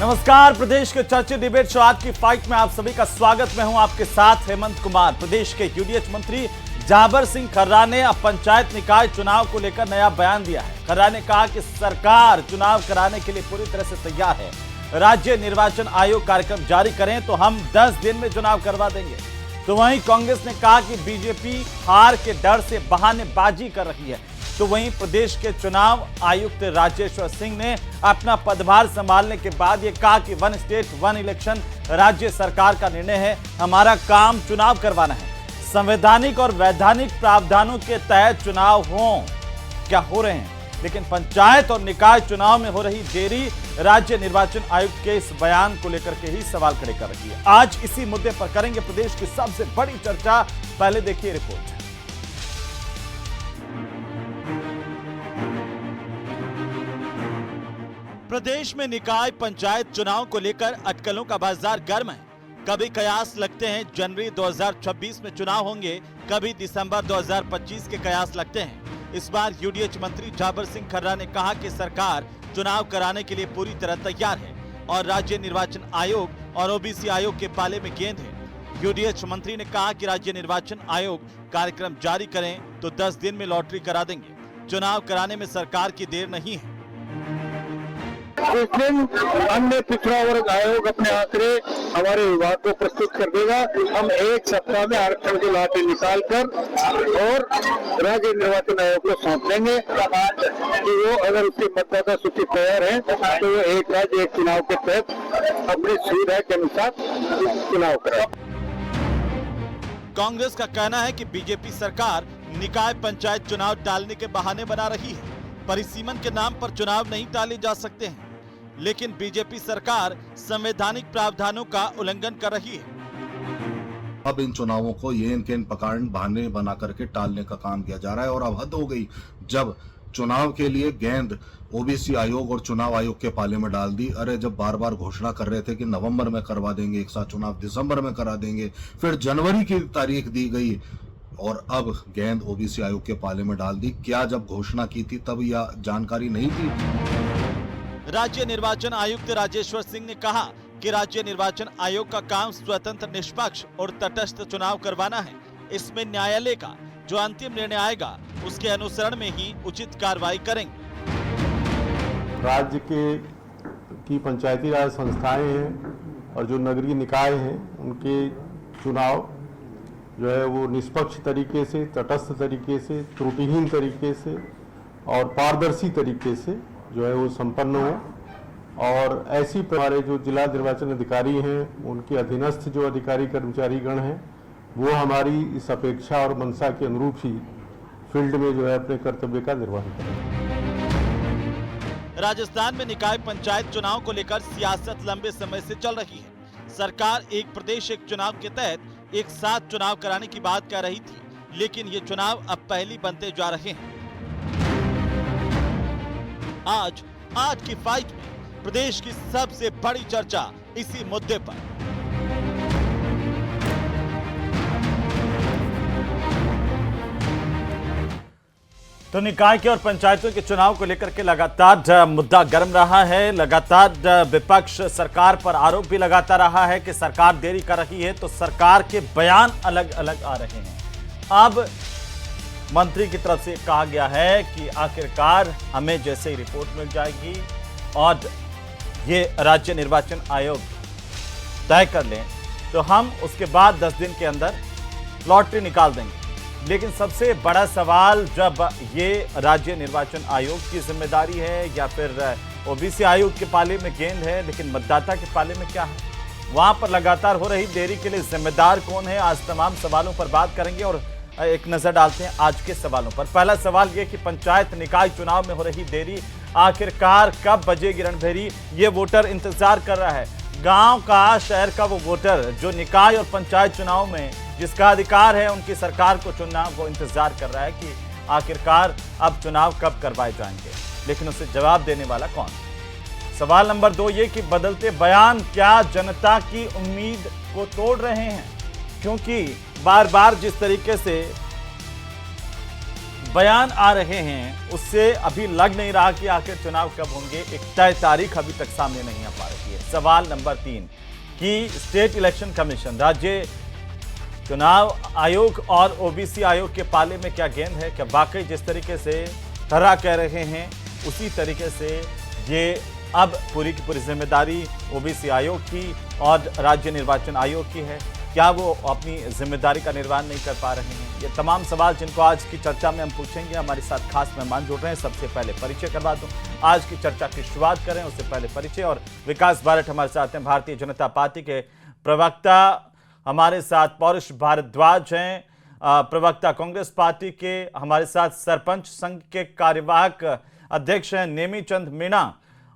नमस्कार, प्रदेश के चर्चित डिबेट शो आज की फाइट में आप सभी का स्वागत। मैं हूं आपके साथ हेमंत कुमार। प्रदेश के यूडीएच मंत्री जाबर सिंह खर्रा ने अब पंचायत निकाय चुनाव को लेकर नया बयान दिया है। खर्रा ने कहा कि सरकार चुनाव कराने के लिए पूरी तरह से तैयार है। राज्य निर्वाचन आयोग कार्यक्रम जारी करें तो हम 10 दिन में चुनाव करवा देंगे। तो वहीं कांग्रेस ने कहा कि बीजेपी हार के डर से बहानेबाजी कर रही है। तो वहीं प्रदेश के चुनाव आयुक्त राजेश्वर सिंह ने अपना पदभार संभालने के बाद यह कहा कि 1 स्टेट 1 इलेक्शन राज्य सरकार का निर्णय है। हमारा काम चुनाव करवाना है। संवैधानिक और वैधानिक प्रावधानों के तहत चुनाव हो रहे हैं, लेकिन पंचायत और निकाय चुनाव में हो रही देरी राज्य निर्वाचन आयोग के इस बयान को लेकर के ही सवाल खड़े कर रही है। आज इसी मुद्दे पर करेंगे प्रदेश की सबसे बड़ी चर्चा। पहले देखिए रिपोर्ट। प्रदेश में निकाय पंचायत चुनाव को लेकर अटकलों का बाजार गर्म है। कभी कयास लगते हैं जनवरी 2026 में चुनाव होंगे, कभी दिसंबर 2025 के कयास लगते हैं। इस बार यूडीएच मंत्री जाबर सिंह खर्रा ने कहा कि सरकार चुनाव कराने के लिए पूरी तरह तैयार है और राज्य निर्वाचन आयोग और ओबीसी आयोग के पाले में गेंद है। यूडीएच मंत्री ने कहा कि राज्य निर्वाचन आयोग कार्यक्रम जारी करें तो 10 दिन में लॉटरी करा देंगे। चुनाव कराने में सरकार की देर नहीं है। उस दिन अन्य पिछड़ा वर्ग आयोग अपने आंकड़े हमारे विभाग को प्रस्तुत कर देगा। हम 1 सप्ताह में आरक्षण की लाठी निकाल कर और राज्य निर्वाचन आयोग को सौंप देंगे कि वो अगर उसकी मतदाता सूची तैयार है तो वो एक राज्य एक चुनाव के तहत अपनी सुविधा के अनुसार चुनाव करे। कांग्रेस का कहना है कि बीजेपी सरकार निकाय पंचायत चुनाव टालने के बहाने बना रही है। परिसीमन के नाम पर चुनाव नहीं टाले जा सकते हैं, लेकिन बीजेपी सरकार संवैधानिक प्रावधानों का उल्लंघन कर रही है। अब इन चुनावों को ये इनके बहाने बना करके टालने का काम किया जा रहा है और अब हद हो गई जब चुनाव के लिए गेंद ओबीसी आयोग और चुनाव आयोग के पाले में डाल दी। अरे जब बार बार घोषणा कर रहे थे कि नवंबर में करवा देंगे एक साथ चुनाव, दिसंबर में करा देंगे, फिर जनवरी की तारीख दी गई और अब गेंद ओबीसी आयोग के पाले में डाल दी। क्या जब घोषणा की थी तब यह जानकारी नहीं थी? राज्य निर्वाचन आयुक्त राजेश्वर सिंह ने कहा कि राज्य निर्वाचन आयोग का काम स्वतंत्र, निष्पक्ष और तटस्थ चुनाव करवाना है। इसमें न्यायालय का जो अंतिम निर्णय आएगा उसके अनुसरण में ही उचित कार्रवाई करेंगे। राज्य की पंचायती राज संस्थाएं हैं और जो नगरीय निकाय हैं उनके चुनाव जो है वो निष्पक्ष तरीके से, तटस्थ तरीके से, त्रुटिहीन तरीके से और पारदर्शी तरीके से जो है वो संपन्न हो। और ऐसी हमारे जो जिला निर्वाचन अधिकारी हैं उनके अधीनस्थ जो अधिकारी कर्मचारी गण हैं वो हमारी इस अपेक्षा और मंशा के अनुरूप ही फील्ड में जो है अपने कर्तव्य का निर्वहन करें। राजस्थान में निकाय पंचायत चुनाव को लेकर सियासत लंबे समय से चल रही है। सरकार एक प्रदेश एक चुनाव के तहत एक साथ चुनाव कराने की बात कह रही थी, लेकिन ये चुनाव अब पहली बनते जा रहे हैं। आज की फाइट में प्रदेश की सबसे बड़ी चर्चा इसी मुद्दे पर। तो निकाय के और पंचायतों के चुनाव को लेकर के लगातार मुद्दा गर्म रहा है। लगातार विपक्ष सरकार पर आरोप भी लगाता रहा है कि सरकार देरी कर रही है, तो सरकार के बयान अलग अलग आ रहे हैं। अब मंत्री की तरफ से कहा गया है कि आखिरकार हमें जैसे ही रिपोर्ट मिल जाएगी और ये राज्य निर्वाचन आयोग तय कर लें तो हम उसके बाद 10 दिन के अंदर लॉटरी निकाल देंगे। लेकिन सबसे बड़ा सवाल, जब ये राज्य निर्वाचन आयोग की जिम्मेदारी है या फिर ओबीसी आयोग के पाले में गेंद है, लेकिन मतदाता के पाले में क्या है? वहां पर लगातार हो रही देरी के लिए जिम्मेदार कौन है? आज तमाम सवालों पर बात करेंगे और एक नजर डालते हैं आज के सवालों पर। पहला सवाल ये कि पंचायत निकाय चुनाव में हो रही देरी, आखिरकार कब बजेगी रणभेरी? ये वोटर इंतजार कर रहा है। गांव का, शहर का वो वोटर जो निकाय और पंचायत चुनाव में जिसका अधिकार है उनकी सरकार को चुनना, वो इंतजार कर रहा है कि आखिरकार अब चुनाव कब करवाए जाएंगे। लेकिन उसे जवाब देने वाला कौन? सवाल नंबर 2 ये कि बदलते बयान क्या जनता की उम्मीद को तोड़ रहे हैं? क्योंकि बार बार जिस तरीके से बयान आ रहे हैं उससे अभी लग नहीं रहा कि आखिर चुनाव कब होंगे। एक तय तारीख अभी तक सामने नहीं आ पा रही है। सवाल नंबर 3 कि स्टेट इलेक्शन कमीशन, राज्य चुनाव आयोग और ओबीसी आयोग के पाले में क्या गेंद है? क्या वाकई जिस तरीके से खर्रा कह रहे हैं उसी तरीके से ये अब पूरी की पूरी जिम्मेदारी ओबीसी आयोग की और राज्य निर्वाचन आयोग की है? क्या वो अपनी जिम्मेदारी का निर्वहन नहीं कर पा रहे हैं? ये तमाम सवाल जिनको आज की चर्चा में हम पूछेंगे। हमारे साथ खास मेहमान जुड़ रहे हैं। सबसे पहले परिचय करवा दूं, आज की चर्चा की शुरुआत करें उससे पहले परिचय। और विकास बारट हमारे साथ हैं, भारतीय जनता पार्टी के प्रवक्ता। हमारे साथ पौरुष भारद्वाज हैं, प्रवक्ता कांग्रेस पार्टी के। हमारे साथ सरपंच संघ के कार्यवाहक अध्यक्ष हैं नेमीचंद मीणा,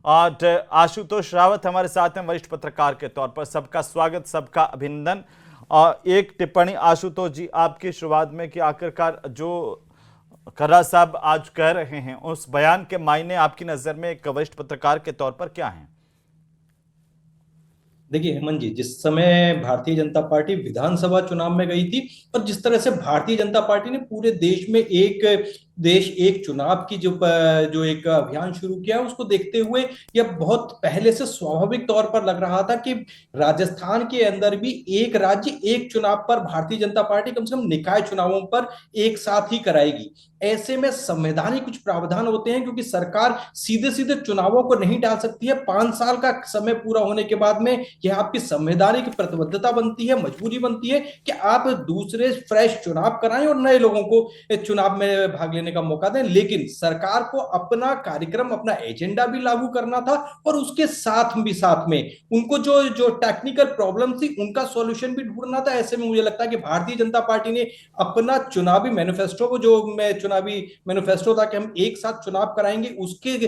और आशुतोष रावत हमारे साथ हैं वरिष्ठ पत्रकार के तौर पर। सबका स्वागत, सबका अभिनंदन। और एक टिप्पणी आशुतोष जी आपकी शुरुआत में कि आखिरकार जो खर्रा साहब आज कह रहे हैं उस बयान के मायने आपकी नजर में एक वरिष्ठ पत्रकार के तौर पर क्या है? देखिए हेमंत जी, जिस समय भारतीय जनता पार्टी विधानसभा चुनाव में गई थी और जिस तरह से भारतीय जनता पार्टी ने पूरे देश में एक देश एक चुनाव की जो एक अभियान शुरू किया, उसको देखते हुए यह बहुत पहले से स्वाभाविक तौर पर लग रहा था कि राजस्थान के अंदर भी एक राज्य एक चुनाव पर भारतीय जनता पार्टी कम से कम निकाय चुनावों पर एक साथ ही कराएगी। ऐसे में संवैधानिक कुछ प्रावधान होते हैं, क्योंकि सरकार सीधे सीधे चुनावों को नहीं डाल सकती है। 5 साल का समय पूरा होने के बाद में यह आपकी संवैधानिक प्रतिबद्धता बनती है, मजबूरी बनती है कि आप दूसरे फ्रेश चुनाव कराएं और नए लोगों को चुनाव में भाग लेने का मौका दें। लेकिन सरकार को अपना कार्यक्रम, अपना एजेंडा भी लागू करना था और उसके साथ में उनको जो टेक्निकल प्रॉब्लम थी उनका सॉल्यूशन भी ढूंढना था। ऐसे में मुझे लगता है कि भारतीय जनता पार्टी ने अपना चुनावी मैनिफेस्टो को, जो चुनावी मैनिफेस्टो था कि हम एक साथ चुनाव कराएंगे, उसके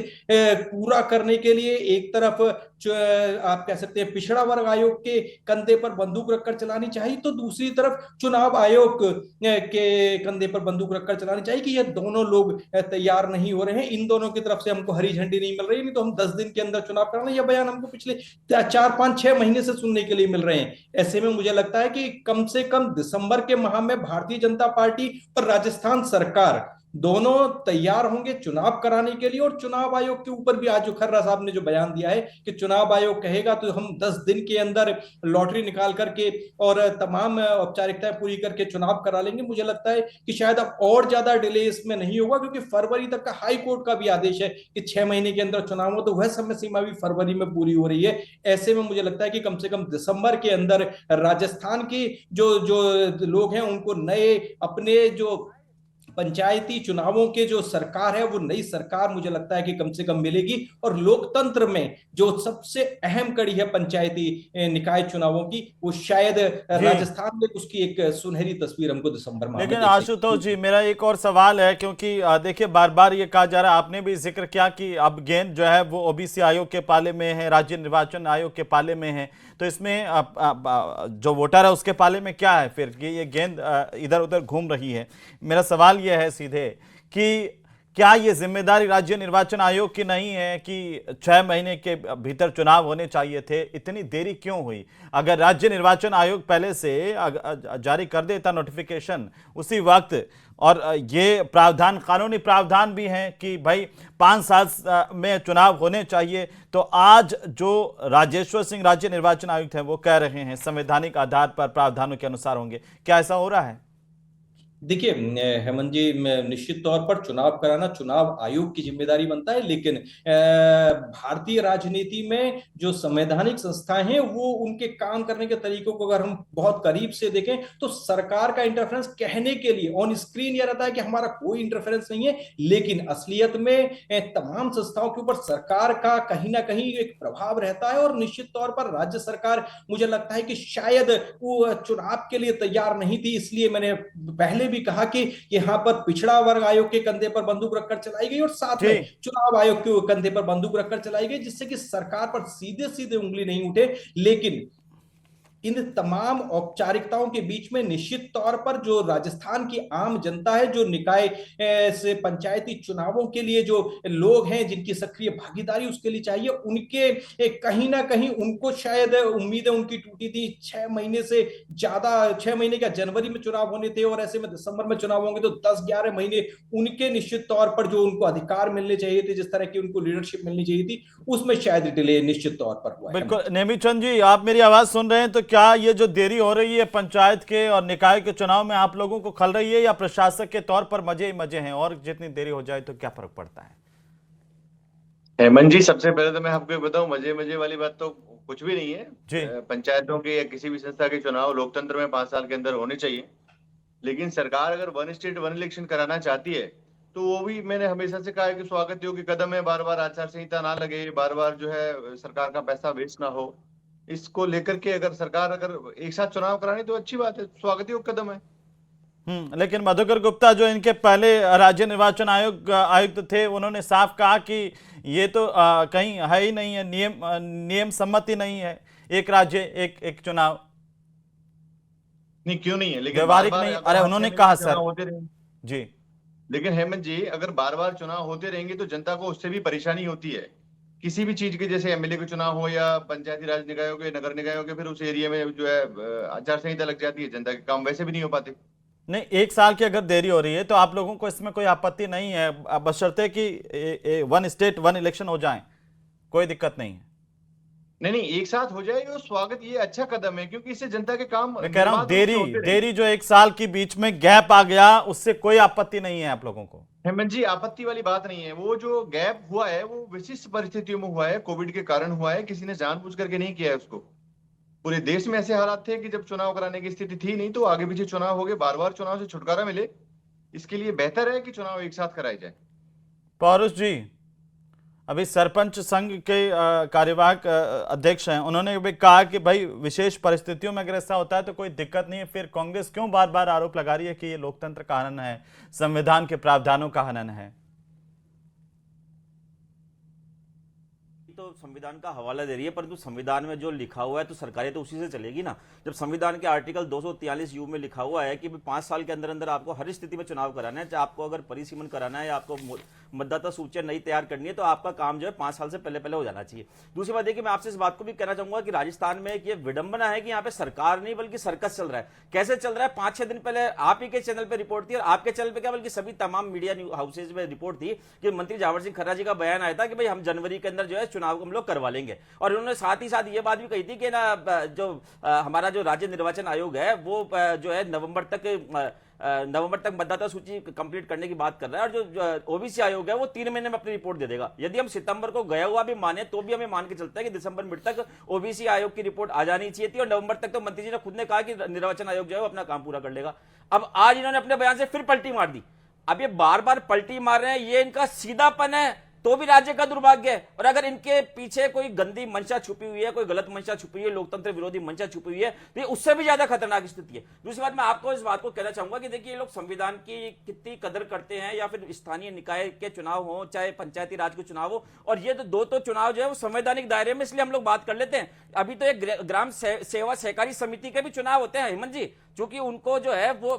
पूरा करने के लिए एक तरफ आप कह सकते हैं पिछड़ा वर्ग आयोग के कंधे पर बंदूक रखकर चलानी चाहिए, तो दूसरी तरफ चुनाव आयोग के कंधे पर बंदूक रखकर चलानी चाहिए कि ये दोनों लोग तैयार नहीं हो रहे हैं। इन दोनों की तरफ से हमको हरी झंडी नहीं मिल रही, नहीं तो हम 10 दिन के अंदर चुनाव कराना। यह बयान हमको पिछले 4, 5, 6 महीने से सुनने के लिए मिल रहे हैं। ऐसे में मुझे लगता है कि कम से कम दिसंबर के माह में भारतीय जनता पार्टी और राजस्थान सरकार दोनों तैयार होंगे चुनाव कराने के लिए। और चुनाव आयोग के ऊपर भी आज जो खर्रा साहब ने जो बयान दिया है कि चुनाव आयोग कहेगा तो हम 10 दिन के अंदर लॉटरी निकाल करके और तमाम औपचारिकताएं पूरी करके चुनाव करा लेंगे, मुझे लगता है कि शायद अब और ज्यादा डिले इसमें नहीं होगा, क्योंकि फरवरी तक का हाई कोर्ट का भी आदेश है कि 6 महीने के अंदर चुनाव हो, तो वह समय सीमा भी फरवरी में पूरी हो रही है। ऐसे में मुझे लगता है कि कम से कम दिसंबर के अंदर राजस्थान की जो लोग हैं उनको नए अपने जो पंचायती चुनावों के जो सरकार है वो नई सरकार मुझे लगता है कि कम से कम मिलेगी। और लोकतंत्र में जो सबसे अहम कड़ी है पंचायती निकाय चुनावों की, वो शायद राजस्थान में उसकी एक सुनहरी तस्वीर हमको दिसंबर में। लेकिन आशुतोष जी, मेरा एक और सवाल है, क्योंकि देखिए बार बार ये कहा जा रहा है, आपने भी जिक्र किया कि अब गेंद जो है वो ओबीसी आयोग के पाले में है, राज्य निर्वाचन आयोग के पाले में है, तो इसमें जो वोटर है उसके पाले में क्या है फिर कि ये गेंद इधर उधर घूम रही है? मेरा सवाल ये है सीधे कि क्या ये जिम्मेदारी राज्य निर्वाचन आयोग की नहीं है कि 6 महीने के भीतर चुनाव होने चाहिए थे? इतनी देरी क्यों हुई? अगर राज्य निर्वाचन आयोग पहले से जारी कर देता नोटिफिकेशन उसी वक्त, और ये प्रावधान कानूनी प्रावधान भी हैं कि भाई 5 साल में चुनाव होने चाहिए, तो आज जो राजेश्वर सिंह राज्य निर्वाचन आयुक्त हैं वो कह रहे हैं संवैधानिक आधार पर प्रावधानों के अनुसार होंगे। क्या ऐसा हो रहा है? देखिए हेमंत जी, निश्चित तौर पर चुनाव कराना चुनाव आयोग की जिम्मेदारी बनता है, लेकिन भारतीय राजनीति में जो संवैधानिक संस्थाएं हैं वो उनके काम करने के तरीकों को अगर हम बहुत करीब से देखें तो सरकार का इंटरफेरेंस कहने के लिए ऑन स्क्रीन यह रहता है कि हमारा कोई इंटरफेरेंस नहीं है, लेकिन असलियत में तमाम संस्थाओं के ऊपर सरकार का कहीं ना कहीं एक प्रभाव रहता है। और निश्चित तौर पर राज्य सरकार मुझे लगता है कि शायद वो चुनाव के लिए तैयार नहीं थी, इसलिए मैंने पहले भी कहा कि यहां पर पिछड़ा वर्ग आयोग के कंधे पर बंदूक रखकर चलाई गई और साथ में चुनाव आयोग के कंधे पर बंदूक रखकर चलाई गई, जिससे कि सरकार पर सीधे सीधे उंगली नहीं उठे। लेकिन इन तमाम औपचारिकताओं के बीच में निश्चित तौर पर जो राजस्थान की आम जनता है, जो निकाय से पंचायती चुनावों के लिए जो लोग हैं जिनकी सक्रिय भागीदारी उसके लिए चाहिए, उनके कहीं ना कहीं उनको शायद उम्मीदें उनकी टूटी थी। 6 महीने से ज्यादा, 6 महीने का जनवरी में चुनाव होने थे और ऐसे में दिसंबर में चुनाव होंगे, तो 10-11 महीने उनके निश्चित तौर पर जो उनको अधिकार मिलने चाहिए थे, जिस तरह की उनको लीडरशिप मिलनी चाहिए थी, उसमें शायद डिले निश्चित तौर पर हुआ है। बिल्कुल। नेमीचंद जी, आप मेरी आवाज सुन रहे हैं? तो क्या ये जो देरी हो रही है पंचायत के और निकाय के चुनाव में आप लोगों को खल रही है, या प्रशासक के तौर पर मजे ही मजे हैं और जितनी देरी हो जाए तो क्या फर्क पड़ता है? हेमंत जी, सबसे पहले तो मैं आपको ये बताऊं, मजे मजे वाली बात तो कुछ भी नहीं जी। है। पंचायतों के या किसी भी संस्था के चुनाव लोकतंत्र में 5 साल के अंदर होने चाहिए। लेकिन सरकार अगर वन स्टेट वन इलेक्शन कराना चाहती है तो वो भी मैंने हमेशा से कहा है कि स्वागत योग्य कदम है। बार बार आचार संहिता ना लगे, बार बार जो है सरकार का पैसा वेस्ट ना हो, इसको लेकर के अगर सरकार अगर एक साथ चुनाव करानी तो अच्छी बात है, स्वागत योग्य कदम है। लेकिन मधुकर गुप्ता जो इनके पहले राज्य निर्वाचन आयुक्त थे, उन्होंने साफ कहा कि ये तो कहीं है ही नहीं है, नियम सम्मति नहीं है, एक राज्य एक चुनाव। नहीं, क्यों नहीं है? लेकिन व्यवहारिक नहीं। अरे उन्होंने कहा सर जी। लेकिन हेमंत जी, अगर बार बार चुनाव होते रहेंगे तो जनता को उससे भी परेशानी होती है। किसी भी चीज के, जैसे एमएलए के चुनाव हो या पंचायती राज निकायों के, नगर निकायों के, फिर उस एरिया में जो है आचार संहिता लग जाती है, जनता के काम वैसे भी नहीं हो पाते। नहीं, 1 साल की अगर देरी हो रही है तो आप लोगों को इसमें कोई आपत्ति नहीं है, बशर्ते कि वन स्टेट वन इलेक्शन हो जाए, कोई दिक्कत नहीं है। नहीं, एक साथ हो जाएगा तो स्वागत, ये अच्छा कदम है, क्योंकि इससे जनता के काम, मैं कह रहा हूं देरी जो 1 साल की बीच में गैप आ गया, उससे कोई आपत्ति नहीं है आप लोगों को? हेमंत जी, आपत्ति वाली बात नहीं है। वो जो गैप हुआ है वो विशिष्ट परिस्थितियों में हुआ है, कोविड के कारण हुआ है, किसी ने जानबूझ करके नहीं किया है उसको। पूरे देश में ऐसे हालात थे कि जब चुनाव कराने की स्थिति थी नहीं, तो आगे पीछे चुनाव हो गए, बार बार चुनाव से छुटकारा मिले, इसके लिए बेहतर है कि चुनाव एक साथ कराए जाए। पौरुष जी, अभी सरपंच संघ के कार्यवाहक अध्यक्ष हैं, उन्होंने भी कहा कि भाई विशेष परिस्थितियों में अगर ऐसा होता है तो कोई दिक्कत नहीं है। फिर कांग्रेस क्यों बार बार आरोप लगा रही है कि ये लोकतंत्र का हनन है, संविधान के प्रावधानों का हनन है? तो संविधान का हवाला दे रही है, परंतु संविधान में जो लिखा हुआ है तो सरकारें तो उसी से चलेगी ना। जब संविधान के आर्टिकल 243 यू में लिखा हुआ है कि 5 साल के अंदर अंदर आपको हर स्थिति में चुनाव कराना है, चाहे आपको अगर परिसीमन कराना है या आपको मतदाता सूचियां नई तैयार करनी है, तो आपका काम जो है 5 साल से पहले हो जाना चाहिए। दूसरी बात देखिए, मैं आपसे इस बात को भी कहना चाहूंगा कि राजस्थान में एक ये विडंबना है कि यहाँ पे सरकार नहीं बल्कि सर्कस चल रहा है। कैसे चल रहा है? 5-6 दिन पहले आप ही के चैनल पर रिपोर्ट थी, और आपके चैनल पर क्या बल्कि सभी तमाम मीडिया हाउसेज में रिपोर्ट थी कि मंत्री जावड़ सिंह खर्रा जी का बयान आया था कि भाई हम जनवरी के अंदर जो है चुनाव हम लोग करवा लेंगे। और उन्होंने साथ ही साथ ये बात भी कही थी कि ना जो हमारा जो राज्य निर्वाचन आयोग है वो जो है नवंबर तक मतदाता सूची कंप्लीट करने की बात कर रहा है, और जो ओबीसी आयोग है वो 3 महीने में अपनी रिपोर्ट दे देगा। यदि हम सितंबर को गया हुआ भी माने तो भी हमें मान के चलता है कि दिसंबर मिड तक ओबीसी आयोग की रिपोर्ट आ जानी चाहिए थी, और नवंबर तक तो मंत्री जी ने खुद ने कहा कि निर्वाचन आयोग जो है वो अपना काम पूरा कर लेगा। अब आज इन्होंने अपने बयान से फिर पलटी मार दी। अब ये बार बार पलटी मार रहे हैं, ये इनका सीधापन है तो भी राज्य का दुर्भाग्य है। और अगर इनके पीछे कोई गंदी मंशा छुपी हुई है, कोई गलत मंशा छुपी हुई है, लोकतंत्र विरोधी मंशा छुपी हुई है, तो ये उससे भी ज्यादा खतरनाक स्थिति है। दूसरी बात, मैं आपको इस बात को कहना चाहूंगा कि देखिए, ये लोग संविधान की कितनी कदर करते हैं, या फिर स्थानीय निकाय के चुनाव हो चाहे पंचायती राज के चुनाव हो, और ये तो दो चुनाव जो है वो संवैधानिक दायरे में, इसलिए हम लोग बात कर लेते हैं। अभी तो एक ग्राम सेवा सहकारी समिति के भी चुनाव होते हैं हेमंत जी, क्योंकि उनको जो है वो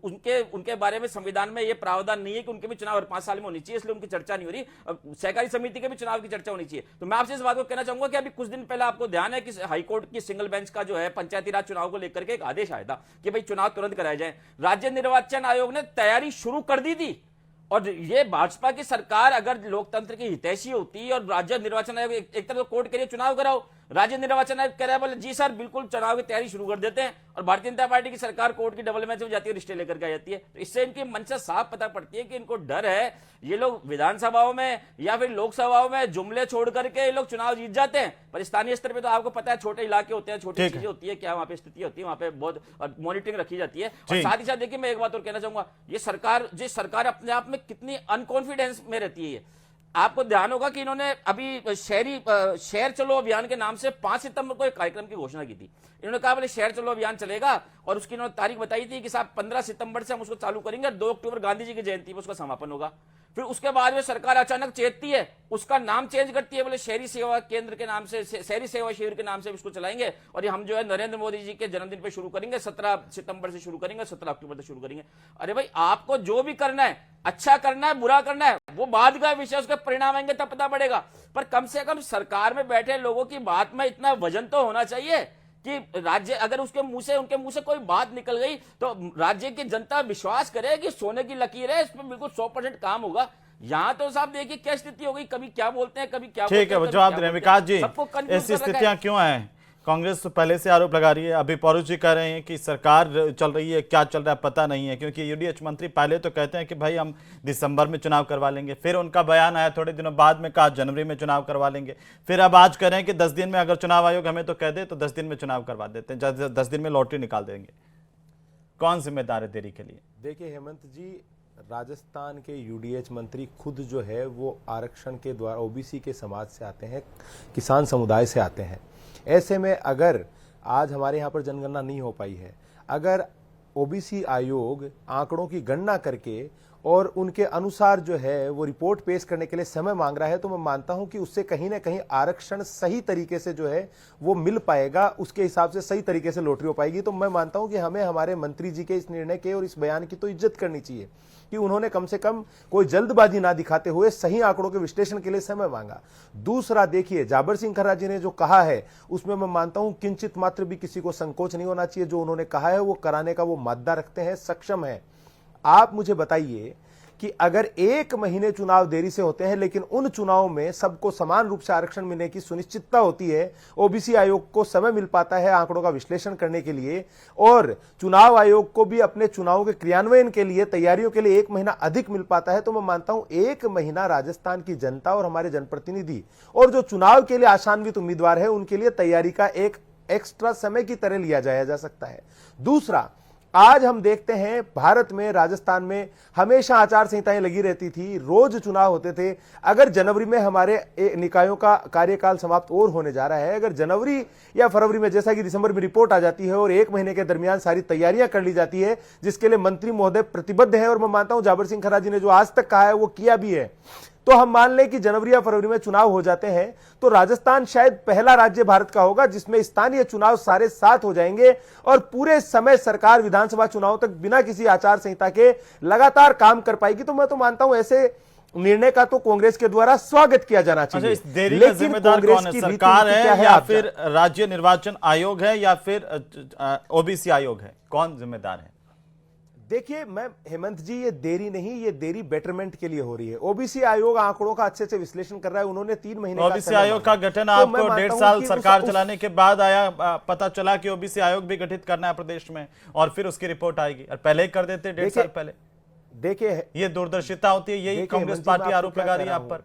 उनके बारे में संविधान में ये प्रावधान नहीं है कि उनके भी चुनाव 5 साल में होनी चाहिए, इसलिए उनकी चर्चा नहीं हो रही। सहकारी समिति के भी चुनाव की चर्चा होनी चाहिए। तो मैं आपसे इस बात को कहना चाहूंगा कि अभी कुछ दिन पहले आपको ध्यान है कि हाईकोर्ट की सिंगल बेंच का जो है पंचायती राज चुनाव को लेकर के एक आदेश आया था कि भाई चुनाव तुरंत कराए जाए। राज्य निर्वाचन आयोग ने तैयारी शुरू कर दी थी, और ये भाजपा की सरकार अगर लोकतंत्र की हितैषी होती और राज्य निर्वाचन आयोग एक तरफ कोर्ट के लिए चुनाव कराओ, राज्य निर्वाचन आयोग कह रहा है बोले जी सर बिल्कुल चुनाव की तैयारी शुरू कर देते हैं, और भारतीय जनता पार्टी की सरकार कोर्ट की डबल मैच में जाती है, रिश्ते लेकर के आ जाती है। तो इससे इनकी मंशा साफ पता पड़ती है कि इनको डर है, ये लोग विधानसभाओं में या फिर लोकसभाओं में जुमले छोड़ करके ये लोग चुनाव जीत जाते हैं, पर स्थानीय स्तर पर तो आपको पता है छोटे इलाके होते हैं, छोटी चीजें होती है, क्या वहां पे स्थिति होती है, वहां पे बहुत मॉनिटरिंग रखी जाती है। और साथ ही साथ देखिए, मैं एक बात और कहना चाहूंगा, ये सरकार अपने आप में कितनी अनकॉन्फिडेंस में रहती है। आपको ध्यान होगा कि इन्होंने अभी शहर चलो अभियान के नाम से 5 सितंबर को एक कार्यक्रम की घोषणा की थी। इन्होंने कहा बोले शहर चलो अभियान चलेगा, और उसकी इन्होंने तारीख बताई थी कि साहब 15 सितंबर से हम उसको चालू करेंगे, 2 अक्टूबर गांधी जी की जयंती पर उसका समापन होगा। फिर उसके बाद में सरकार अचानक चेतती है, उसका नाम चेंज करती है, बोले शहरी सेवा केंद्र के नाम से, शहरी सेवा शिविर के नाम से इसको चलाएंगे और ये हम जो है नरेंद्र मोदी जी के जन्मदिन पे शुरू करेंगे, 17 सितंबर से शुरू करेंगे, 17 अक्टूबर से शुरू करेंगे। अरे भाई, आपको जो भी करना है, अच्छा करना है, बुरा करना है, वो बाद का विषय, उसके परिणाम आएंगे तब पता पड़ेगा। पर कम से कम सरकार में बैठे लोगों की बात में इतना वजन तो होना चाहिए कि राज्य, अगर उसके मुंह से, उनके मुंह से कोई बात निकल गई तो राज्य की जनता विश्वास करे कि सोने की लकीर है, इसमें बिल्कुल 100% काम होगा। यहाँ तो साहब देखिए क्या स्थिति हो गई, कभी क्या बोलते हैं, कभी क्या बोलते हैं। ठीक है, वो जवाब दे रहे हैं विकास जी, ऐसी स्थितियां क्यों हैं? कांग्रेस तो पहले से आरोप लगा रही है, अभी पौरुष जी कह रहे हैं कि सरकार चल रही है, क्या चल रहा है पता नहीं है, क्योंकि यूडीएच मंत्री पहले तो कहते हैं कि भाई हम दिसंबर में चुनाव करवा लेंगे, फिर उनका बयान आया थोड़े दिनों बाद में, कहा जनवरी में चुनाव करवा लेंगे, फिर अब आज कह रहे हैं कि 10 दिन में अगर चुनाव आयोग हमें तो कह दे तो 10 दिन में चुनाव करवा देते हैं, 10 दिन में लॉटरी निकाल देंगे। कौन जिम्मेदार है देरी के लिए? देखिए हेमंत जी, राजस्थान के यूडीएच मंत्री खुद जो है वो आरक्षण के द्वारा ओबीसी के समाज से आते हैं, किसान समुदाय से आते हैं। ऐसे में अगर आज हमारे यहाँ पर जनगणना नहीं हो पाई है, अगर ओबीसी आयोग आंकड़ों की गणना करके और उनके अनुसार जो है वो रिपोर्ट पेश करने के लिए समय मांग रहा है, तो मैं मानता हूं कि उससे कहीं ना कहीं आरक्षण सही तरीके से जो है वो मिल पाएगा, उसके हिसाब से सही तरीके से लॉटरी हो पाएगी। तो मैं मानता हूं कि हमें हमारे मंत्री जी के इस निर्णय के और इस बयान की तो इज्जत करनी चाहिए कि उन्होंने कम से कम कोई जल्दबाजी ना दिखाते हुए सही आंकड़ों के विश्लेषण के लिए समय मांगा। दूसरा, देखिए जाबर सिंह खर्रा जी ने जो कहा है उसमें मैं मानता हूं किंचित मात्र भी किसी को संकोच नहीं होना चाहिए। जो उन्होंने कहा है वो कराने का वो मादा रखते हैं, सक्षम है। आप मुझे बताइए कि अगर 1 महीने चुनाव देरी से होते हैं लेकिन उन चुनावों में सबको समान रूप से आरक्षण मिलने की सुनिश्चितता होती है, ओबीसी आयोग को समय मिल पाता है आंकड़ों का विश्लेषण करने के लिए, और चुनाव आयोग को भी अपने चुनावों के क्रियान्वयन के लिए, तैयारियों के लिए 1 महीना अधिक मिल पाता है, तो मैं मानता हूं 1 महीना राजस्थान की जनता और हमारे जनप्रतिनिधि और जो चुनाव के लिए आशान्वित उम्मीदवार है उनके लिए तैयारी का एक एक्स्ट्रा समय की तरह लिया जाया जा सकता है। दूसरा, आज हम देखते हैं भारत में, राजस्थान में हमेशा आचार संहिताएं लगी रहती थी, रोज चुनाव होते थे। अगर जनवरी में हमारे निकायों का कार्यकाल समाप्त और होने जा रहा है, अगर जनवरी या फरवरी में, जैसा कि दिसंबर में रिपोर्ट आ जाती है और 1 महीने के दरमियान सारी तैयारियां कर ली जाती है, जिसके लिए मंत्री महोदय प्रतिबद्ध है, और मैं मानता हूं जाबर सिंह खर्रा जी ने जो आज तक कहा है वो किया भी है, तो हम मान लें कि जनवरी या फरवरी में चुनाव हो जाते हैं तो राजस्थान शायद पहला राज्य भारत का होगा जिसमें स्थानीय चुनाव सारे साथ हो जाएंगे और पूरे समय सरकार विधानसभा चुनाव तक बिना किसी आचार संहिता के लगातार काम कर पाएगी। तो मैं तो मानता हूं ऐसे निर्णय का तो कांग्रेस के द्वारा स्वागत किया जाना चाहिए। अच्छा, इस देरी का जिम्मेदार कौन है? सरकार है या फिर राज्य निर्वाचन आयोग है या फिर ओबीसी आयोग है? कौन जिम्मेदार है? देखिए मैं हेमंत जी, ये देरी नहीं, ये देरी बेटरमेंट के लिए हो रही है। ओबीसी आयोग आंकड़ों का अच्छे से विश्लेषण कर रहा है, उन्होंने 3 महीने ओबीसी आयोग का गठन आपको 1.5 साल सरकार चलाने के बाद आया, पता चला कि ओबीसी आयोग भी गठित करना है प्रदेश में और फिर उसकी रिपोर्ट आएगी, और पहले ही कर देते 1.5 साल पहले। देखिए ये दूरदर्शिता होती है, यही कांग्रेस पार्टी आरोप लगा रही है आप पर।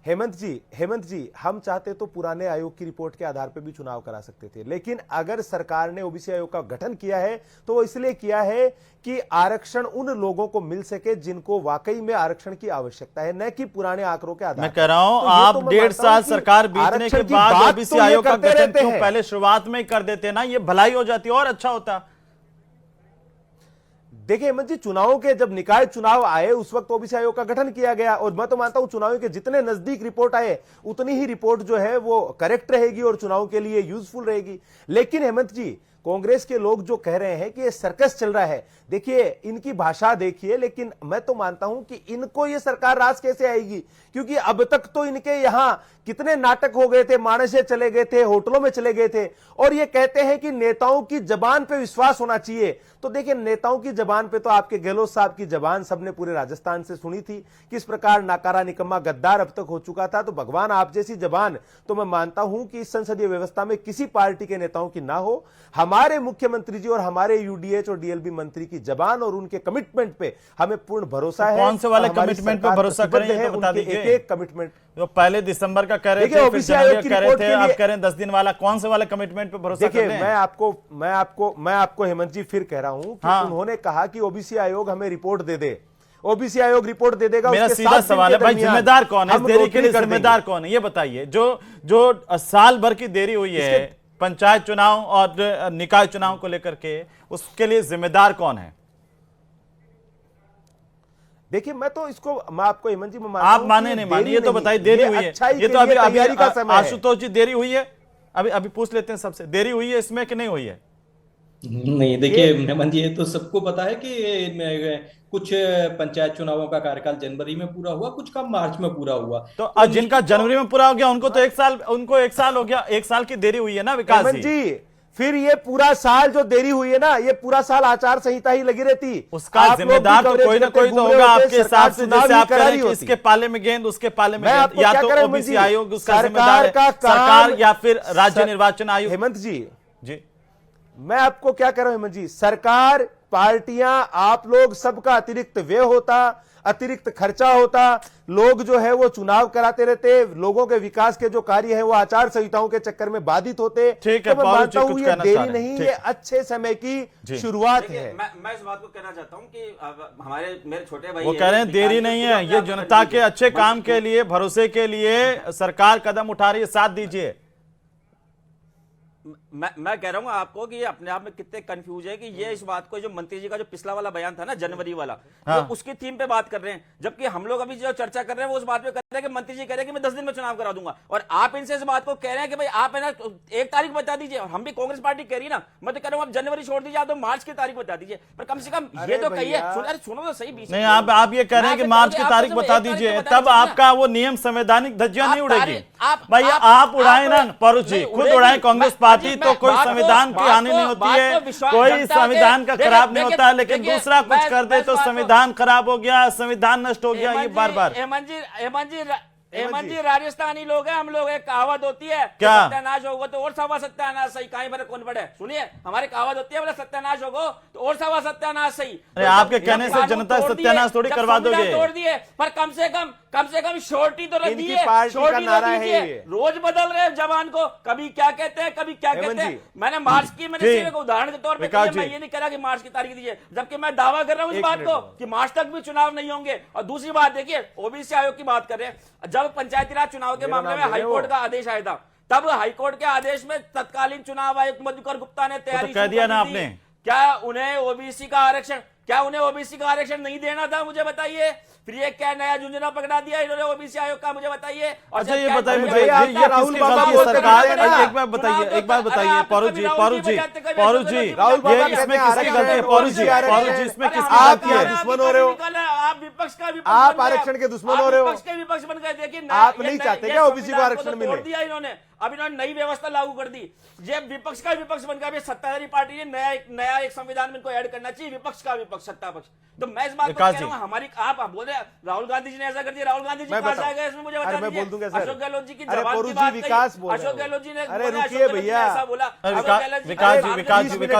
हेमंत जी, हम चाहते तो पुराने आयोग की रिपोर्ट के आधार पर भी चुनाव करा सकते थे, लेकिन अगर सरकार ने ओबीसी आयोग का गठन किया है तो वो इसलिए किया है कि आरक्षण उन लोगों को मिल सके जिनको वाकई में आरक्षण की आवश्यकता है, न कि पुराने आंकड़ों के आधार। मैं कह रहा हूं, आप 1.5 साल सरकार बीतने के बाद ओबीसी आयोग का गठन क्यों पहले शुरुआत में ही कर देते ना? ये भलाई हो जाती और अच्छा होता। देखिए हेमंत जी, चुनावों के जब निकाय चुनाव आए उस वक्त ओबीसी आयोग का गठन किया गया, और मैं तो मानता हूं चुनावों के जितने नजदीक रिपोर्ट आए उतनी ही रिपोर्ट जो है वो करेक्ट रहेगी और चुनाव के लिए यूजफुल रहेगी। लेकिन हेमंत जी, कांग्रेस के लोग जो कह रहे हैं कि ये सर्कस चल रहा है, देखिए इनकी भाषा देखिए, लेकिन मैं तो मानता हूं कि इनको ये सरकार राज कैसे आएगी, क्योंकि अब तक तो इनके यहां कितने नाटक हो गए थे, मानसे चले गए थे, होटलों में चले गए थे, और ये कहते हैं कि नेताओं की जबान पे विश्वास होना चाहिए। तो देखिए नेताओं की जबान पे तो आपके गहलोत साहब की जबान सबने पूरे राजस्थान से सुनी थी, किस प्रकार नाकारा निकम्मा गद्दार अब तक हो चुका था। तो भगवान आप जैसी जबान तो मैं मानता हूं कि इस संसदीय व्यवस्था में किसी पार्टी के नेताओं की ना हो। हमारे मुख्यमंत्री जी और हमारे यूडीएच और डीएलबी मंत्री की जबान और उनके कमिटमेंट पे हमें पूर्ण भरोसा है। कौन से वाले कमिटमेंट पे भरोसा करें तो बता दीजिए। एक कमिटमेंट जो पहले दिसंबर का कह रहे थे, फिर जनवरी कह रहे थे, अब कह रहे हैं 10 दिन वाला, कौन से वाले कमिटमेंट पे भरोसा कर रहे हैं? मैं आपको हेमंत जी फिर कह रहा हूं कि उन्होंने कहा कि ओबीसी आयोग हमें रिपोर्ट दे दे, ओबीसी आयोग रिपोर्ट दे देगा। मेरा सीधा सवाल है भाई, जिम्मेदार कौन है इस देरी के लिए? जिम्मेदार कौन है ये बताइए। जो साल भर की देरी हुई है पंचायत चुनाव और निकाय चुनाव को लेकर के, उसके लिए जिम्मेदार कौन है? देखिए मैं तो इसको, मैं आपको हेमंत जी, मैं आप माने नहीं माने, ये तो बताइए, देरी हुई है, ये तो अभी तैयारी का समय है। आशुतोष जी देरी हुई है, अभी अभी पूछ लेते हैं सबसे, देरी हुई है इसमें कि नहीं हुई है? नहीं, देखिए हेमंत जी, ये तो सबको पता है कि कुछ पंचायत चुनावों का कार्यकाल जनवरी में पूरा हुआ, कुछ का मार्च में पूरा हुआ। तो जिनका जनवरी में पूरा हो गया उनको तो 1 साल, उनको 1 साल हो गया, 1 साल की देरी हुई है ना विकास जी। फिर ये पूरा साल जो देरी हुई है ना, ये पूरा साल आचार संहिता ही लगी रहती, उसका जिम्मेदार तो कोई ना कोई तो होगा आपके हिसाब से, जैसे आप कह रहे हैं कि इसके पाले में गेंद, उसके पाले में गेंद, या तो ओबीसी आयोग उसका जिम्मेदार है, सरकार या फिर राज्य निर्वाचन आयोग। हेमंत जी, मैं आपको क्या कह रहा हूं हेमंत जी, सरकार, पार्टियां, आप लोग सबका अतिरिक्त व्यय होता, अतिरिक्त खर्चा होता, लोग जो है वो चुनाव कराते रहते, लोगों के विकास के जो कार्य है वो आचार संहिताओं के चक्कर में बाधित होते। ठीक है, तो मैं मानता हूं ये देरी नहीं, ये अच्छे समय की शुरुआत है। मैं इस बात को कहना चाहता हूं कि मेरे छोटे भाई वो कह रहे हैं देरी नहीं है, ये जनता के अच्छे काम के लिए, भरोसे के लिए सरकार कदम उठा रही है, साथ दीजिए। मैं कह रहा हूं आपको कि ये अपने आप में कितने कंफ्यूज है कि ये इस बात को, जो मंत्री जी का जो पिछला वाला बयान था ना जनवरी वाला, हाँ। तो उसकी थीम पे बात कर रहे हैं, जबकि हम लोग अभी जो चर्चा कर रहे हैं वो उस बात पे कर रहे हैं कि मंत्री जी कह रहे हैं कि मैं 10 दिन में चुनाव करा दूंगा, और आप इनसे इस बात को कह रहे हैं कि भाई आप है ना 1 तारीख बता दीजिए, और हम भी कांग्रेस पार्टी कह रही है ना, मैं तो कह रहा हूं आप जनवरी छोड़ दीजिए, आप तो मार्च की तारीख बता दीजिए, पर कम से कम ये तो कहिए। अरे सुनो तो सही, नहीं आप ये कह रहे हैं कि मार्च की तारीख बता दीजिए, तब आपका वो नियम संवैधानिक धज्जियां नहीं उड़ेगी। भैया आप उड़ाए ना परुष जी, खुद उड़ाए, कांग्रेस पार्टी तो कोई संविधान की हानि नहीं होती है, कोई संविधान का खराब नहीं होता है, लेकिन दूसरा कुछ कर दे तो संविधान खराब हो गया, संविधान नष्ट हो गया, ये बार बार। हेमंत जी राजस्थानी लोग हैं हम लोग, एक कहावत होती है क्या? सत्यानाश होगा तो और सवा सत्यानाश सही, कहीं पर कौन पड़े, सुनिए हमारी कहावत होती है, बोला सत्यानाश होगा तो और सवा सत्यानाश सही। अरे आपके कहने से जनता सत्यानाश थोड़ी करवा दोगे, तोड़ दिए, पर कम से कम शोर्टी तो रख दिए, शोर्टी तो दीजिए। रोज बदल रहे जवान को, कभी क्या कहते हैं, कभी क्या कहते हैं। मैंने मार्च की, मैंने सिर्फ एक उदाहरण के तौर पर, मैं ये नहीं कह रहा कि मार्च की तारीख दीजिए, जबकि मैं दावा कर रहा हूं इस बात को कि मार्च तक भी चुनाव नहीं होंगे। और दूसरी बात देखिए, ओबीसी आयोग की बात कर रहे हैं, जब पंचायती राज चुनाव के मामले में हाईकोर्ट का आदेश आया था, तब हाईकोर्ट के आदेश में तत्कालीन चुनाव आयुक्त मधुकर गुप्ता ने तैयारी कह दिया ना आपने, क्या उन्हें ओबीसी का आरक्षण नहीं देना था, मुझे बताइए। फिर ये क्या नया झुंझुना पकड़ा दिया इन्होंने ओबीसी आयोग का, मुझे बताइए। अच्छा ये बताइए मुझे, ये राहुल बाबा की सरकार, एक बार बताइए परुष जी, ये इसमें किसकी गलती है? परुष जी इसमें किसकी गलती है? दुश्मन हो रहे हो आप, विपक्ष का आप आरक्षण के दुश्मन हो रहे हो, विपक्ष बन गए। देखिए आप नहीं चाहते क्या ओबीसी को आरक्षण मिले? तोड़ दिया इन्होंने, अब इन्होंने नई व्यवस्था लागू कर दी। ये विपक्ष का विपक्ष बन गया, सत्ताधारी पार्टी ने नया एक संविधान में इनको ऐड करना चाहिए, विपक्ष का विपक्ष, सत्ता पक्ष। तो मैं इस बात को कह रहा हूं, हमारी आप बोल रहे राहुल गांधी जी ने ऐसा कर दिया, राहुल गांधी जी कहां से आ गए इसमें मुझे बता दीजिए। अशोक गहलोत जी की जबान की बात नहीं, अशोक गहलोत जी ने, अरे रुकिए भैया, ऐसा बोला। विकास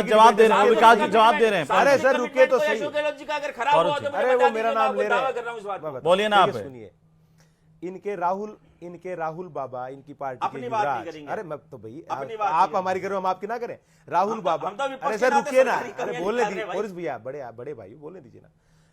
जवाब दे रहे हैं, विकास जी जवाब दे रहे हैं। अरे सर रुकिए तो सही, अशोक गहलोत जी का अगर खराब हुआ तो अरे वो मेरा नाम ले रहे हैं, बोलिए ना आप। सुनिए, इनके राहुल बाबा, इनकी पार्टी अपनी के बात नहीं युवराज, करेंगे। अरे मैं तो भाई आप हमारी करें, हम आपकी ना करें। राहुल बाबा, अरे सर रुकिए ना, अरे बोलने दीजिए पौरुष भैया, बड़े भाई बोलने दीजिए ना।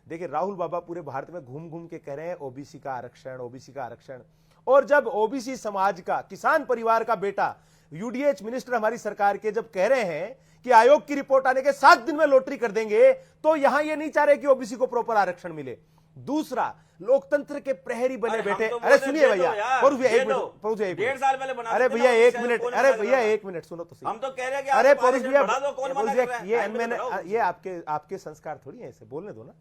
देखिए राहुल बाबा पूरे भारत में घूम घूम के कह रहे हैं ओबीसी का आरक्षण, और जब ओबीसी समाज का, किसान परिवार का बेटा यूडीएच मिनिस्टर हमारी सरकार के जब कह रहे हैं कि आयोग की रिपोर्ट आने के 7 दिन में लॉटरी कर देंगे, तो यहां ये नहीं चाह रहे कि ओबीसी को प्रॉपर आरक्षण मिले। दूसरा, लोकतंत्र के प्रहरी बने बैठे, अरे सुनिए भैया, डेढ़ साल पहले बना, अरे भैया 1 मिनट, अरे भैया 1 मिनट सुनो तो सही। हम तो कह रहे हैं कि अरे पौरुष भैया, ये आपके संस्कार थोड़ी है, ऐसे बोलने दो ना।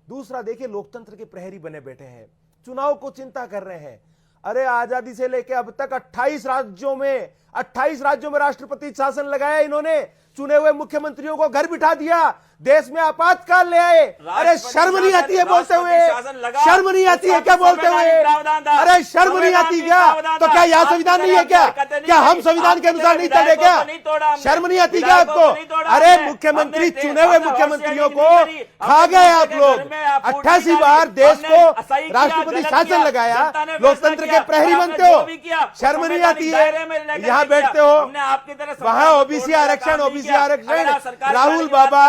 दूसरा देखिए, लोकतंत्र के प्रहरी बने बैठे हैं, चुनाव को चिंता कर रहे हैं। अरे आजादी से लेकर अब तक 28 राज्यों में राष्ट्रपति शासन लगाया इन्होंने, चुने हुए मुख्यमंत्रियों को घर बिठा दिया, देश में आपातकाल ले आए। अरे शर्म नहीं आती है बोलते हुए, शर्म नहीं आती है क्या बोलते हुए? अरे शर्म नहीं आती क्या? तो क्या यहाँ संविधान नहीं है क्या हम संविधान के अनुसार नहीं चले क्या? शर्म नहीं आती क्या आपको? अरे मुख्यमंत्री, चुने हुए मुख्यमंत्रियों को खा गए आप लोग। 88 बार देश को राष्ट्रपति शासन लगाया, लोकतंत्र के प्रहरी बनते हो, शर्म नहीं आती है? यहाँ बैठते हो, वहां ओबीसी आरक्षण, राहुल बाबा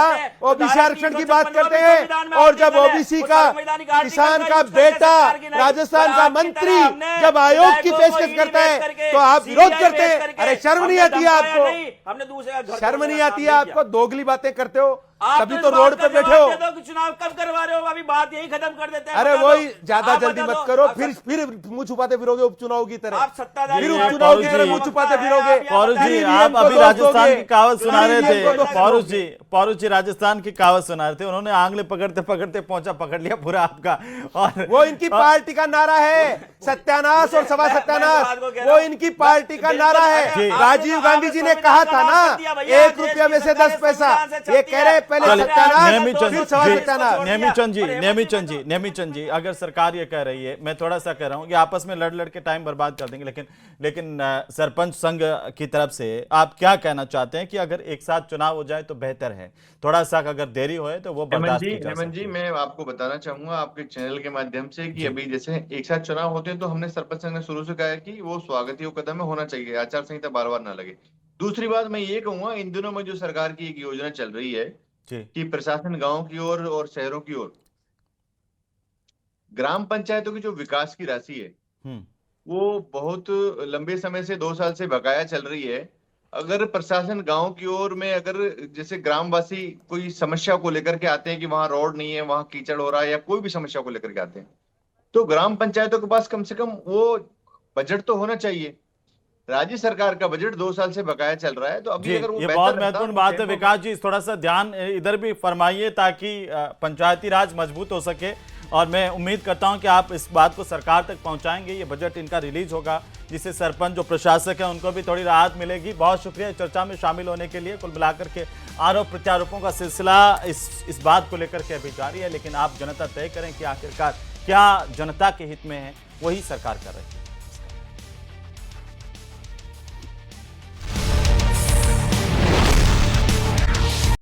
ओबीसी आरक्षण की बात करते हैं, और जब ओबीसी का, किसान का बेटा, राजस्थान का मंत्री जब आयोग की पेशकश करता है तो आप विरोध करते हैं। अरे शर्म नहीं आती है आपको? शर्म नहीं आती है आपको? दोगली बातें करते हो। आप तभी इस तो बात रोड का पे बैठे जवाब हो। दे दो कि चुनाव कब करवा रहे हो, अभी बात यही खत्म कर देते हैं। अरे बता वही दो। ज्यादा आप जल्दी बता मत दो। करो, आप फिर मुंह छुपाते फिरोगे उपचुनाव की तरह। आप सत्ताधारी फिर हैं, उपचुनाव की पौरू तरह जी, मुंह छुपाते है, फिरोगे। आप यहाँ पौरू बता जी, रहे हैं। आप अभी को दोष राजस्थान दोगे। की कहावत सुना रहे ईवीएम को थे। दोष पौरू जी राजस्थान की कहावत सुना रहे थे, उन्होंने आंगले पकड़ते पकड़ते पहुंचा पकड़ लिया पूरा आपका। और वो इनकी पार्टी का नारा है, सत्यानाश और सवा सत्यानाश, वो इनकी पार्टी का नारा है। राजीव गांधी जी ने कहा था ना, 1 रुपया में से 10 पैसा। ये कह रहे पहले सत्यानाश फिर सवा सत्यानाश। नेमीचंद जी, अगर सरकार ये कह रही है, मैं थोड़ा सा कह रहा हूं कि आपस में लड़ के टाइम बर्बाद कर देंगे, लेकिन सरपंच संघ की तरफ से आप क्या कहना चाहते हैं कि अगर एक साथ चुनाव हो जाए तो बेहतर है, थोड़ा सा अगर देरी होए तो वो बर्दाश्त की जा हेमंत सकती जी, है। मैं आपको बताना चाहूंगा आपके चैनल के माध्यम से कि अभी जैसे एक साथ चुनाव होते हैं तो हमने सरपंच संघ ने शुरू से कहा है कि वो स्वागत कदम में होना चाहिए, आचार संहिता बार बार ना लगे। दूसरी बात मैं ये कहूंगा, इन दिनों में जो सरकार की एक योजना चल रही है कि प्रशासन गांव की ओर और शहरों की ओर ग्राम पंचायतों की जो विकास की राशि है वो बहुत लंबे समय से 2 साल से बकाया चल रही है। अगर प्रशासन गांव की ओर में अगर जैसे ग्रामवासी कोई समस्या को लेकर के आते हैं कि वहां रोड नहीं है, वहां कीचड़ हो रहा है या कोई भी समस्या को लेकर के आते हैं, तो ग्राम पंचायतों के पास कम से कम वो बजट तो होना चाहिए। राज्य सरकार का बजट 2 साल से बकाया चल रहा है, तो अभी अगर वो ये बेहतर बहुत रहता, महत्वपूर्ण बात है। विकास जी, थोड़ा सा ध्यान इधर भी फरमाइए ताकि पंचायती राज मजबूत हो सके, और मैं उम्मीद करता हूं कि आप इस बात को सरकार तक पहुंचाएंगे। ये बजट इनका रिलीज होगा जिससे सरपंच जो प्रशासक है उनको भी थोड़ी राहत मिलेगी। बहुत शुक्रिया चर्चा में शामिल होने के लिए। कुल मिलाकर के आरोप प्रत्यारोपों का सिलसिला इस बात को लेकर के अभी जारी है, लेकिन आप जनता तय करें कि आखिरकार क्या जनता के हित में है, वही सरकार कर रही है।